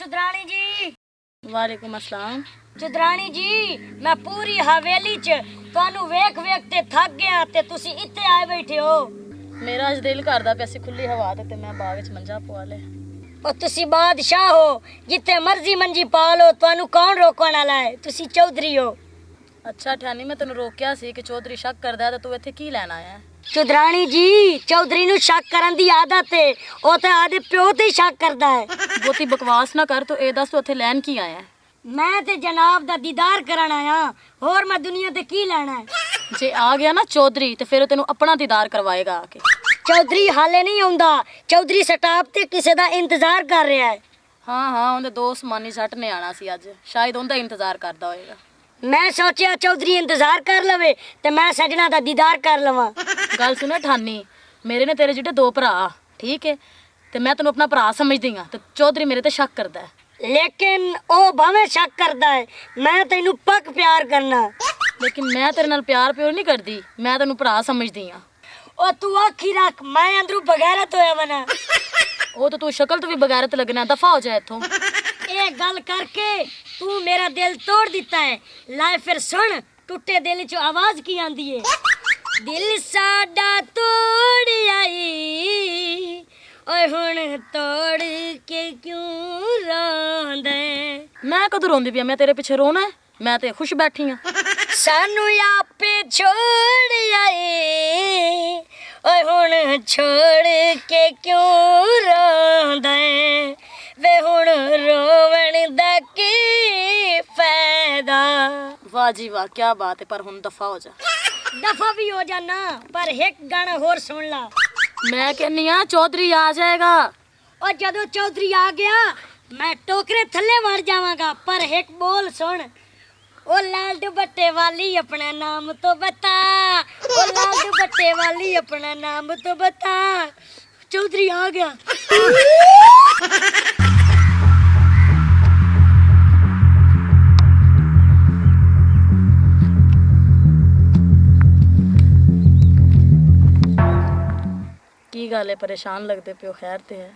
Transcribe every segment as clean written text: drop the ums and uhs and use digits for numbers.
चुदरानी जी। वालेकुम अस्सलाम। चुदरानी जी, मैं पूरी हवेली च ਤੁਹਾਨੂੰ ਵੇਖ ਵੇਖ ਤੇ ਥੱਕ ਗਿਆ ਤੇ ਤੁਸੀਂ ਇੱਥੇ ਆਏ ਬੈਠੇ ਹੋ। ਮੇਰਾ ਅੱਜ ਦਿਲ ਕਰਦਾ ਪਿਆ ਸੀ ਖੁੱਲੀ ਹਵਾ ਤੇ ਮੈਂ ਬਾਗ ਵਿੱਚ ਮੰਜਾ ਪਵਾ ਲਿਆ। ਉਹ ਤੁਸੀਂ ਬਾਦਸ਼ਾਹ ਹੋ, ਜਿੱਥੇ ਮਰਜ਼ੀ ਮੰਜੀ ਪਾ ਲਓ, ਤੁਹਾਨੂੰ ਕੌਣ ਰੋਕਣ ਵਾਲਾ ਹੈ? ਤੁਸੀਂ ਚੌਧਰੀ ਹੋ। ਅੱਛਾ ਠਾਨੀ, ਮੈਂ ਤੈਨੂੰ ਰੋਕਿਆ ਸੀ ਕਿ ਚੌਧਰੀ ਸ਼ੱਕ ਕਰਦਾ ਤੇ ਤੂੰ ਇੱਥੇ ਕੀ ਲੈਣ ਆਇਆ? ਚੁਦਰਾਣੀ ਜੀ, ਚੌਧਰੀ ਨੂੰ ਸ਼ੱਕ ਕਰਨ ਦੀ ਆਦਤ ਹੈ, ਉਹ ਤਾਂ ਆਦੇ ਪਿਓ ਤੇ ਸ਼ੱਕ ਕਰਦਾ ਹੈ। ਬਹੁਤੀ ਬਕਵਾਸ ਨਾ ਕਰ, ਤੂੰ ਇਹ ਦੱਸ ਤੂੰ ਇੱਥੇ ਲੈਣ ਕੀ ਆਇਆ? ਮੈਂ ਤੇ ਜਨਾਬ ਦਾ ਦੀਦਾਰ ਕਰਨ ਆਇਆ, ਹੋਰ ਮੈਂ ਦੁਨੀਆ ਤੇ ਕੀ ਲੈਣਾ ਹੈ? ਜੇ ਆ ਗਿਆ ਨਾ ਚੌਧਰੀ ਤੇ ਫਿਰ ਉਹ ਤੈਨੂੰ ਆਪਣਾ ਦੀਦਾਰ ਕਰਵਾਏਗਾ ਆ ਕੇ। ਚੌਧਰੀ ਹਾਲੇ ਨਹੀਂ ਆਉਂਦਾ, ਚੌਧਰੀ ਸਟਾਪ ਤੇ ਕਿਸੇ ਦਾ ਇੰਤਜ਼ਾਰ ਕਰ ਰਿਹਾ ਹੈ। ਹਾਂ ਉਹਦੇ ਦੋਸਤ ਮਾਨੀ ਜੱਟ ਨੇ ਆਣਾ ਸੀ ਅੱਜ, ਸ਼ਾਇਦ ਉਹਦਾ ਇੰਤਜ਼ਾਰ ਕਰਦਾ ਹੋਏਗਾ। ਮੈਂ ਸੋਚਿਆ ਚੌਧਰੀ ਇੰਤਜ਼ਾਰ ਕਰ ਲਵੇ ਤੇ ਮੈਂ ਸਜਣਾ ਦਾ ਦੀਦਾਰ ਕਰ ਲਵਾਂ। ਗੱਲ ਸੁਣ ਠਾਨੀ, ਮੇਰੇ ਨੇ ਤੇਰੇ ਜਿਹੜੇ ਦੋ ਭਰਾ, ਠੀਕ ਹੈ, ਤੇ ਮੈਂ ਤੈਨੂੰ ਆਪਣਾ ਭਰਾ ਸਮਝਦੀ ਹਾਂ ਤੇ ਚੌਧਰੀ ਮੇਰੇ ਤੇ ਸ਼ੱਕ ਕਰਦਾ ਹੈ। ਲੇਕਿਨ ਉਹ ਭਾਵੇਂ ਸ਼ੱਕ ਕਰਦਾ ਹੈ, ਮੈਂ ਤੈਨੂੰ ਪੱਕ ਪਿਆਰ ਕਰਨਾ। ਲੇਕਿਨ ਮੈਂ ਤੇਰੇ ਨਾਲ ਪਿਆਰ ਪਿਓਰ ਨਹੀਂ ਕਰਦੀ, ਮੈਂ ਤੈਨੂੰ ਭਰਾ ਸਮਝਦੀ ਹਾਂ। ਉਹ ਤੂੰ ਆਖੀ ਰੱਖ, ਮੈਂ ਅੰਦਰੋਂ ਬਗੈਰਤ ਹੋਇਆ ਬਣਾ। ਉਹ ਤਾਂ ਤੂੰ ਸ਼ਕਲ ਤੋਂ ਵੀ ਬਗੈਰਤ ਲੱਗਣਾ, ਦਫਾ ਹੋ ਜਾ ਇੱਥੋਂ। ਇਹ ਗੱਲ ਕਰਕੇ ਤੂੰ ਮੇਰਾ ਦਿਲ ਤੋੜ ਦਿੱਤਾ ਹੈ। ਲੈ ਫਿਰ ਸੁਣ, ਟੁੱਟੇ ਦਿਲ ਚੋਂ ਆਵਾਜ਼ ਕੀ ਆਂਦੀ ਹੈ? ਦਿਲ ਸਾਡਾ ਤੋੜ ਆਈ, ਓਏ ਹੁਣ ਤੋੜ ਕੇ ਕਿਉਂ ਰੋਂਦੇ? ਮੈਂ ਕਦੋਂ ਰੋਂਦੀ ਪਿਆ? ਮੈਂ ਤੇਰੇ ਪਿੱਛੇ ਰੋਣਾ ਹੈ? ਮੈਂ ਤੇ ਖੁਸ਼ ਬੈਠੀ ਹਾਂ। ਸਾਨੂੰ ਆਪੇ ਛੋੜ ਆਏ, ਓਏ ਹੁਣ ਛੋੜ ਕੇ ਕਿਉਂ ਰੋਂਦੇ? ਵੇ ਹੁਣ ਰੋਵਣ ਦਾ ਕੀ ਫਾਇਦਾ? ਵਾਹ ਜੀ ਵਾਹ, ਕੀ ਬਾਤ ਹੈ। ਪਰ ਹੁਣ ਦਫਾ ਹੋ ਜਾ। ਦਫਾ ਵੀ ਹੋ ਜਾਣਾ, ਪਰ ਇੱਕ ਗਾਣਾ ਹੋਰ ਸੁਣ ਲਾ। ਮੈਂ ਕਹਿੰਨੀ ਆ ਚੌਧਰੀ ਆ ਜਾਏਗਾ। ਉਹ ਜਦੋਂ ਚੌਧਰੀ ਆ ਗਿਆ ਮੈਂ ਟੋਕਰੇ ਥੱਲੇ ਵੜ ਜਾਵਾਂਗਾ, ਪਰ ਇੱਕ ਬੋਲ ਸੁਣ। ਉਹ ਲਾਲ ਦੁਪੱਟੇ ਵਾਲੀ ਆਪਣਾ ਨਾਮ तो बता, ਉਹ ਲਾਲ ਦੁਪੱਟੇ ਵਾਲੀ ਆਪਣਾ ਨਾਮ तो बता। ਚੌਧਰੀ ਆ ਗਿਆ। ਕੀ ਗੱਲ ਹੈ, ਪਰੇਸ਼ਾਨ ਲੱਗਦੇ ਪਿਓ? ਖੈਰ ਤੇ ਹੈ?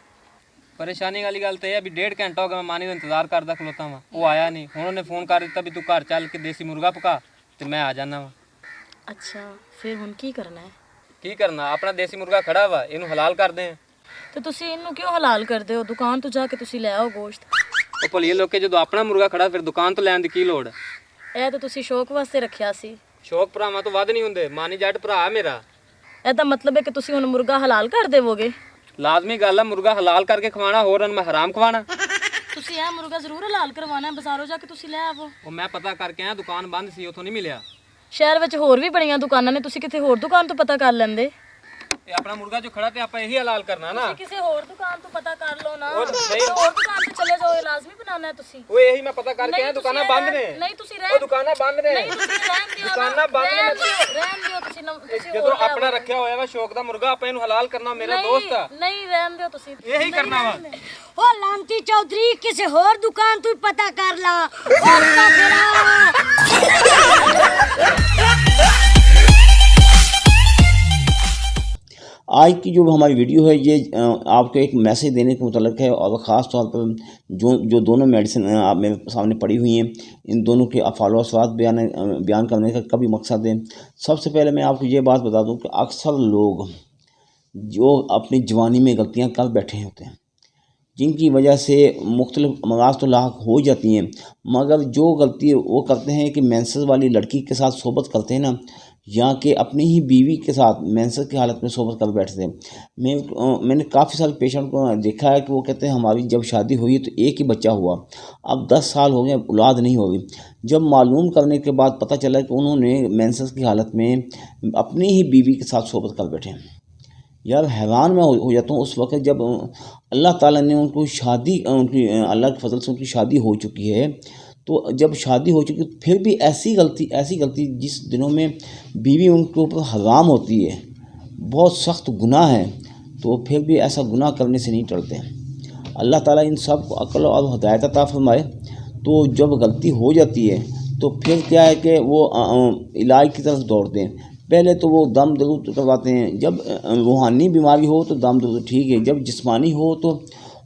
ਪਰੇਸ਼ਾਨੀ ਵਾਲੀ ਗੱਲ ਤੇ ਇਹ ਹੈ ਵੀ 1.5 ਘੰਟਾ ਹੋ ਗਿਆ ਮੈਂ ਮਾਨੀ ਦਾ ਇੰਤਜ਼ਾਰ ਕਰਦਾ ਖਲੋਤਾ ਵਾਂ, ਉਹ ਆਇਆ ਨਹੀਂ। ਹੁਣ ਉਹਨੇ ਫੋਨ ਕਰ ਦਿੱਤਾ ਵੀ ਤੂੰ ਘਰ ਚੱਲ ਕੇ ਦੇਸੀ ਮੁਰਗਾ ਪਕਾ ਤੇ ਮੈਂ ਆ ਜਾਣਾ ਵਾਂ। ਅੱਛਾ, ਫਿਰ ਹੁਣ ਕੀ ਕਰਨਾ ਹੈ? ਕੀ ਕਰਨਾ, ਆਪਣਾ ਦੇਸੀ ਮੁਰਗਾ ਖੜਾ ਵਾ, ਇਹਨੂੰ ਹਲਾਲ ਕਰਦੇ ਆ। ਤੇ ਤੁਸੀਂ ਇਹਨੂੰ ਕਿਉਂ ਹਲਾਲ ਕਰਦੇ ਹੋ? ਦੁਕਾਨ ਤੋਂ ਜਾ ਕੇ ਤੁਸੀਂ ਲੈ ਆਓ ਗੋਸ਼ਤ। ਉਹ ਭਲੀਏ ਲੋਕੇ ਜਦੋਂ ਆਪਣਾ ਮੁਰਗਾ ਖੜਾ ਫਿਰ ਦੁਕਾਨ ਤੋਂ ਲੈਣ ਦੀ ਕੀ ਲੋੜ? ਇਹ ਤਾਂ ਤੁਸੀਂ ਸ਼ੌਕ ਵਾਸਤੇ ਰੱਖਿਆ ਸੀ। ਸ਼ੌਕ ਭਰਾਵਾਂ ਤੋਂ ਵੱਧ ਨਹੀਂ ਹੁੰਦੇ। ਮਾਨੀ ਜੱਟ ਭਰਾ ਮੇਰਾ। ਇਹਦਾ ਮਤਲਬ ਹੈ ਕਿ ਤੁਸੀਂ ਹੁਣ ਮੁਰਗਾ ਹਲਾਲ ਕਰ ਦੇਵੋਗੇ? ਲਾਜ਼ਮੀ ਗੱਲ ਆ, ਮੁਰਗਾ ਹਲਾਲ ਕਰਕੇ ਖਵਾਣਾ, ਹੋਰ ਉਹਨੂੰ ਮੈਂ ਹਰਾਮ ਖਵਾਣਾ। ਤੁਸੀਂ ਇਹ ਮੁਰਗਾ ਜ਼ਰੂਰ ਹਲਾਲ ਕਰਵਾਉਣਾ ਹੈ, ਬਾਜ਼ਾਰੋਂ ਜਾ ਕੇ ਤੁਸੀਂ ਲੈ ਆਵੋ। ਉਹ ਮੈਂ ਪਤਾ ਕਰਕੇ ਆਇਆ, ਦੁਕਾਨ ਬੰਦ ਸੀ, ਉੱਥੋਂ ਨਹੀਂ ਮਿਲਿਆ। ਸ਼ਹਿਰ ਵਿੱਚ ਹੋਰ ਵੀ ਬੜੀਆਂ ਦੁਕਾਨਾਂ ਨੇ, ਤੁਸੀਂ ਕਿਤੇ ਹੋਰ ਦੁਕਾਨ ਤੋਂ ਪਤਾ ਕਰ ਲੈਂਦੇ। ਇਹ ਆਪਣਾ ਮੁਰਗਾ ਜੋ ਖੜਾ ਤੇ ਆਪਾਂ ਇਹੀ ਹਲਾਲ ਕਰਨਾ ਨਾ। ਕਿਸੇ ਹੋਰ ਦੁਕਾਨ ਤੋਂ ਪਤਾ ਕਰ ਲਓ ਨਾ। ਹੋਰ ਦੁਕਾਨ ਤੇ ਚਲੇ ਜਾਓ, ਇਹ ਲਾਜ਼ਮੀ ਬਣਾਉਣਾ ਹੈ ਤੁਸੀਂ। ਉਹ ਇਹੀ ਮੈਂ ਪਤਾ ਕਰਕੇ ਆਇਆ, ਦੁਕਾਨਾਂ ਬੰਦ ਨੇ। ਨਹੀਂ ਤੁਸੀਂ ਉਹ ਦੁਕਾਨਾਂ ਬੰਦ ਨੇ। ਰਹਿਣ ਦਿਓ, ਦੁਕਾਨਾਂ ਬੰਦ ਨੇ। ਰਹਿਣ ਦਿਓ ਤੁਸੀਂ ਜਦੋਂ ਆਪਣਾ ਰੱਖਿਆ ਹੋਇਆ ਵਾ ਸ਼ੌਕ ਦਾ ਮੁਰਗਾ, ਆਪਾਂ ਇਹਨੂੰ ਹਲਾਲ ਕਰਨਾ। ਮੇਰਾ ਦੋਸਤ ਆ। ਨਹੀਂ ਰਹਿਣ ਦਿਓ ਤੁਸੀਂ, ਇਹੀ ਕਰਨਾ ਵਾ। ਉਹ ਲਾਂਤੀ ਚੌਧਰੀ, ਕਿਸੇ ਹੋਰ ਦੁਕਾਨ ਤੋਂ ਪਤਾ ਕਰ ਲਾ। ਹੋਰ ਤਾਂ आज की जो हमारी वीडियो है ये आपको एक मैसेज देने के मुतल्लिक़ है, और ख़ास तौर पर जो दोनों मेडिसिन आप मेरे सामने पड़ी हुई हैं, इन दोनों के अफ़ाल व असरात बयान करने का कभी मकसद है। सबसे पहले मैं आपको ये बात बता दूं कि अक्सर लोग जो अपनी जवानी में गलतियां कर बैठे होते हैं, जिनकी वजह से मुख्तलिफ अमराज तो लाक हो जाती हैं, मगर जो गलती वो करते हैं कि मेंसेस वाली लड़की के साथ सोबत करते हैं ना, या कि अपनी ही बीवी के साथ मेंसेस की हालत में सोबत कर बैठते हैं। मैंने काफ़ी सारे पेशेंट को देखा है कि वो कहते हैं हमारी जब शादी हुई तो एक ही बच्चा हुआ, अब 10 साल हो गए औलाद नहीं हो गई। जब मालूम करने के बाद पता चला कि उन्होंने मेंसेस की हालत में अपनी ही बीवी के साथ सोबत कर बैठे। यार हैरान मैं हो जाता हूँ उस वक्त जब अल्लाह ताला ने उनको शादी, उनकी अल्लाह के फजल से उनकी शादी हो चुकी है। तो जब शादी हो चुकी फिर भी ऐसी गलती जिस दिनों में बीवी उनके ऊपर हराम होती है, बहुत सख्त गुनाह है, तो फिर भी ऐसा गुनाह करने से नहीं टलते। अल्लाह ताला इन सब को अक्ल और हिदायत अता फरमाए। तो जब गलती हो जाती है तो फिर क्या है कि वो इलाज की तरफ दौड़ते हैं। पहले तो वो दम दरूद करवाते हैं, जब रूहानी बीमारी हो तो दम दरूद ठीक है, जब जिस्मानी हो तो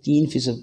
3%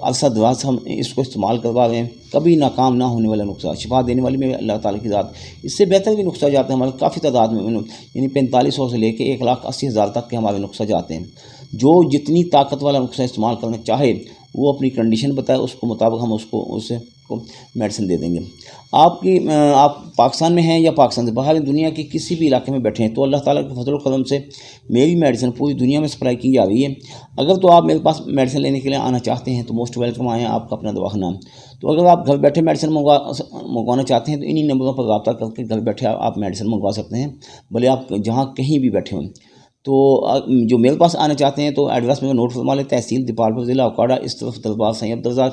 अरसा दराज हम इसको इस्तेमाल करवा रहे हैं, कभी नाकाम ना होने वाला नुस्खा, शिफा देने वाली में अल्लाह ताला की ज़ात। इससे बेहतर भी नुस्खा जाते हैं हमारे काफ़ी तादाद में, यानी 4500 से लेके 1,80,000 तक के हमारे नुस्खा जाते हैं। जो जितनी ताकत वाला नुस्खा इस्तेमाल करना चाहे वो अपनी कंडीशन बताए, उसको मुताबिक हम उससे मेडिसिन दे देंगे। आप पाकिस्तान में हैं या पाकिस्तान से बाहर दुनिया के किसी भी इलाके में बैठे हैं तो अल्लाह ताला के फजल व करम से मेरी मेडिसिन पूरी दुनिया में सप्लाई की जा रही है। अगर तो आप मेरे पास मेडिसिन लेने के लिए आना चाहते हैं तो मोस्ट वेलकम आएँ, आपका अपना दवाखाना। तो अगर आप घर बैठे मेडिसिन मंगवाना चाहते हैं तो इन्हीं नंबरों पर रब्ता करके घर बैठे आप मेडिसिन मंगवा सकते हैं, भले आप जहाँ कहीं भी बैठे हों। तो जो मेरे पास आना चाहते हैं तो एड्रेस में नोट फरमा लें, तहसील दीपालपुर ज़िला उकाड़ा, इस तरफ दरबार सैयद दरगाह,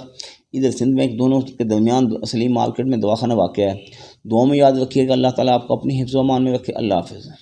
इधर सिंध बैंक, दोनों के दरमियान सलीम मार्केट में दवाखाना वाक़ है। दुआ में याद रखिएगा। अल्लाह ताला आपको अपनी हिफ्ज़ व अमान में रखे। अल्लाह हाफ़िज़।